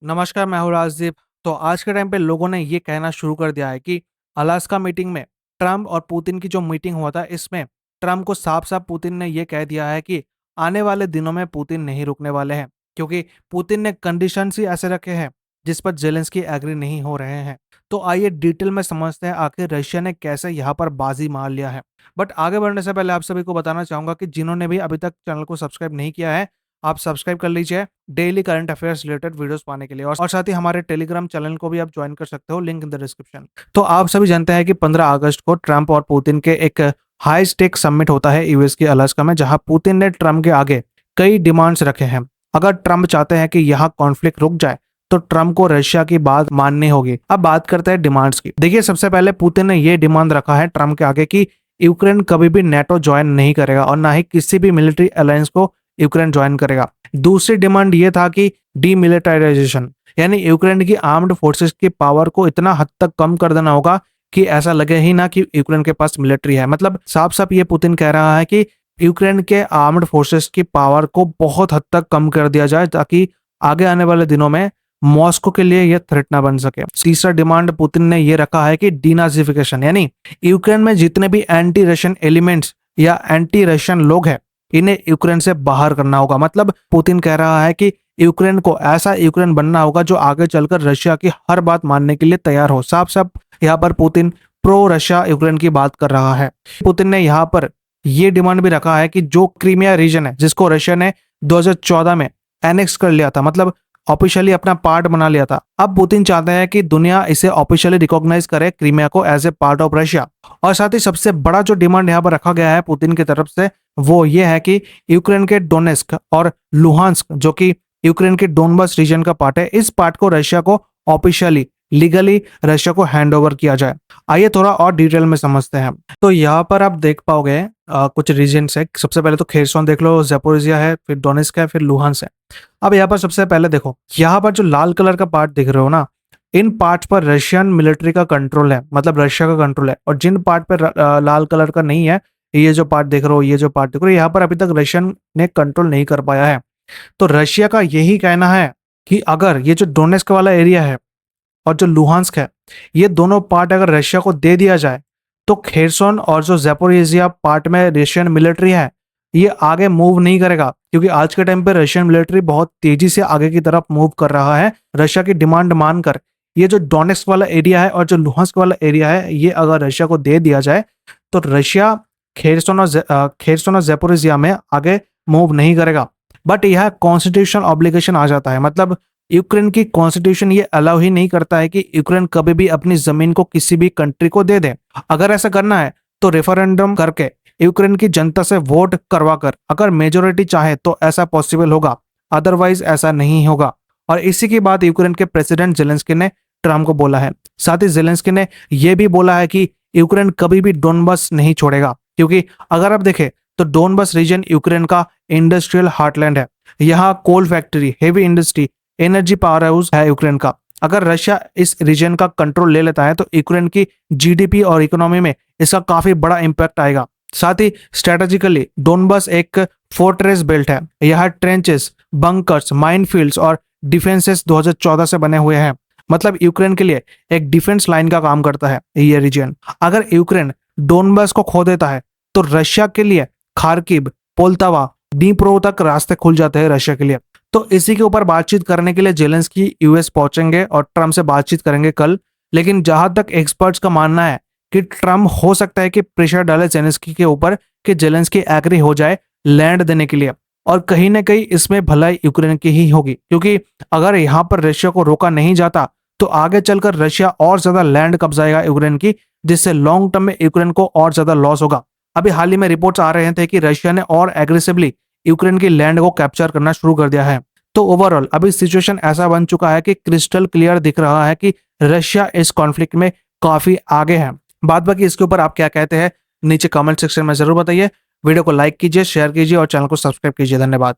नमस्कार, मैं हूँ राजदीप। तो आज के टाइम पे लोगों ने ये कहना शुरू कर दिया है कि अलास्का मीटिंग में ट्रम्प और पुतिन की जो मीटिंग हुआ था, इसमें ट्रम्प को साफ साफ पुतिन ने ये कह दिया है कि आने वाले दिनों में पुतिन नहीं रुकने वाले हैं, क्योंकि पुतिन ने कंडीशंस ही ऐसे रखे हैं जिस पर जेलेंस्की एग्री नहीं हो रहे हैं। तो आइए डिटेल में समझते हैं आखिर रशिया ने कैसे यहाँ पर बाजी मार लिया है। बट आगे बढ़ने से पहले आप सभी को बताना चाहूंगा कि जिन्होंने भी अभी तक चैनल को सब्सक्राइब नहीं किया है, आप सब्सक्राइब कर लीजिए daily current affairs related videos पाने के लिए। और साथ ही हमारे टेलीग्राम चैनल को भी आप ज्वाइन कर सकते हो, लिंक इन द डिस्क्रिप्शन। तो आप सभी जानते हैं कि 15 अगस्त को ट्रंप और पुतिन के एक हाई स्टेक समिट होता है यूएस के अलास्का में, जहां पुतिन ने ट्रंप के आगे कई डिमांड्स रखे हैं। अगर ट्रंप चाहते हैं कि यहाँ कॉन्फ्लिक्ट रुक जाए तो ट्रंप को रशिया की बात माननी होगी। अब बात करते हैं डिमांड्स की। देखिए, सबसे पहले पुतिन ने यह डिमांड रखा है ट्रंप के आगे कि यूक्रेन कभी भी नेटो ज्वाइन नहीं करेगा और ना ही किसी भी मिलिट्री अलायंस को यूक्रेन ज्वाइन करेगा। दूसरी डिमांड ये था कि डीमिलिटाराइजेशन, यानी यूक्रेन की आर्म्ड फोर्सेस की पावर को इतना हद तक कम कर देना होगा कि ऐसा लगे ही ना कि यूक्रेन के पास मिलिट्री है। मतलब साफ साफ ये पुतिन कह रहा है कि यूक्रेन के आर्म्ड फोर्सेस की पावर को बहुत हद तक कम कर दिया जाए, ताकि आगे आने वाले दिनों में मॉस्को के लिए यह थ्रेट ना बन सके। तीसरा डिमांड पुतिन ने यह रखा है कि डीनाजिफिकेशन, यानी यूक्रेन में जितने भी एंटी रशियन एलिमेंट्स या एंटी रशियन लोग हैं, इन्हें यूक्रेन से बाहर करना होगा। मतलब पुतिन कह रहा है कि यूक्रेन को ऐसा यूक्रेन बनना होगा जो आगे चलकर रशिया की हर बात मानने के लिए तैयार हो। साफ साफ यहाँ पर पुतिन प्रो रशिया यूक्रेन की बात कर रहा है। पुतिन ने यहाँ पर यह डिमांड भी रखा है कि जो क्रीमिया रीजन है, जिसको रशिया ने 2014 में एनेक्स कर लिया था, मतलब ऑफिशियली अपना पार्ट बना लिया था, अब पुतिन चाहते हैं कि दुनिया इसे ऑफिशियली रिकॉग्नाइज करे, क्रीमिया को as a part of Russia. और साथ ही सबसे बड़ा जो डिमांड यहाँ पर रखा गया है पुतिन की तरफ से, वो ये है कि यूक्रेन के डोनेस्क और लुहांस्क, जो कि यूक्रेन के डोनबस रीजन का पार्ट है, इस पार्ट को रशिया को ऑफिशियली लीगली रशिया को हैंड ओवर किया जाए। आइए थोड़ा और डिटेल में समझते हैं। तो यहाँ पर आप देख पाओगे कुछ रीजन्स है। सबसे पहले तो खेरसोन देख लो, ज़ेपोरिजिया है, फिर डोनेस्क है, फिर लुहांस है। अब यहाँ पर सबसे पहले देखो, यहाँ पर जो लाल कलर का पार्ट दिख रहे हो ना, इन पार्ट पर रशियन मिलिट्री का कंट्रोल है, मतलब रशिया का कंट्रोल है। और जिन पार्ट पर लाल कलर का नहीं है, ये जो पार्ट देख रहे हो, ये जो पार्ट देख रहे हो, यहाँ पर अभी तक रशियन ने कंट्रोल नहीं कर पाया है। तो रशिया का यही कहना है कि अगर ये जो डोनेस्क वाला एरिया है और जो लुहांस्क है, ये दोनों पार्ट अगर रशिया को दे दिया जाए तो खेरसोन और जो ज़ेपोरिजिया पार्ट में रशियन मिलिट्री है, ये आगे मूव नहीं करेगा, क्योंकि आज के टाइम पे रशियन मिलिट्री बहुत तेजी से आगे की तरफ मूव कर रहा है रशिया की डिमांड मानकर। ये जो डोनेस्क वाला एरिया है और जो लुहांस्क वाला एरिया है, ये अगर रशिया को दे दिया जाए तो रशिया खेरसोन और ज़ेपोरिजिया में आगे मूव नहीं करेगा। बट यह कॉन्स्टिट्यूशन ऑब्लिगेशन आ जाता है, मतलब यूक्रेन की कॉन्स्टिट्यूशन ये अलाउ ही नहीं करता है कि यूक्रेन कभी भी अपनी जमीन को किसी भी कंट्री को दे दे। अगर ऐसा करना है तो रेफरेंडम करके यूक्रेन की जनता से वोट करवाकर अगर मेजोरिटी चाहे तो ऐसा पॉसिबल होगा, अदरवाइज ऐसा नहीं होगा। और इसी की बात यूक्रेन के प्रेसिडेंट जेलेंस्की ने ट्रम्प को बोला है। साथ ही जेलेंस्की ने यह भी बोला है कि यूक्रेन कभी भी डोनबस नहीं छोड़ेगा, क्योंकि अगर आप देखें तो डोनबस रीजन यूक्रेन का इंडस्ट्रियल हार्टलैंड है। यहाँ coal factory, heavy industry, energy power house है यूक्रेन का। अगर रशिया इस रीजन का कंट्रोल ले लेता है तो यूक्रेन की जीडीपी और इकोनॉमी में इसका काफी बड़ा इंपैक्ट आएगा। साथ ही स्ट्रेटेजिकली डोनबस एक फोर्ट्रेस बेल्ट है। यहाँ ट्रेंचेस, बंकर्स, माइनफील्ड्स और डिफेंसेस 2014 से बने हुए हैं। मतलब यूक्रेन के लिए एक डिफेंस लाइन का काम करता है ये रीजन। अगर यूक्रेन डोनबस को खो देता है तो रशिया के लिए खार्किव, पोल्तावा, डीप्रो तक रास्ते खुल जाते हैं रशिया के लिए। तो इसी के ऊपर बातचीत करने के लिए जेलेंस्की यूएस पहुंचेंगे और ट्रम्प से बातचीत करेंगे कल। लेकिन जहां तक एक्सपर्ट्स का मानना है कि ट्रम्प हो सकता है कि प्रेशर डाले जेलेंस्की के ऊपर कि जेलेंस्की एग्री हो जाए लैंड देने के लिए। और कहीं ना कहीं इसमें भलाई यूक्रेन की ही होगी, क्योंकि अगर यहाँ पर रशिया को रोका नहीं जाता तो आगे चलकर रशिया और ज्यादा लैंड कब्जाएगा यूक्रेन की, जिससे लॉन्ग टर्म में यूक्रेन को और ज्यादा लॉस होगा। अभी हाल ही में रिपोर्ट्स आ रहे थे कि रशिया ने और एग्रेसिवली यूक्रेन की लैंड को कैप्चर करना शुरू कर दिया है। तो ओवरऑल अभी सिचुएशन ऐसा बन चुका है कि क्रिस्टल क्लियर दिख रहा है कि रशिया इस कॉन्फ्लिक्ट में काफी आगे है। बात बाकी इसके ऊपर आप क्या कहते हैं नीचे कमेंट सेक्शन में जरूर बताइए। वीडियो को लाइक कीजिए, शेयर कीजिए और चैनल को सब्सक्राइब कीजिए। धन्यवाद।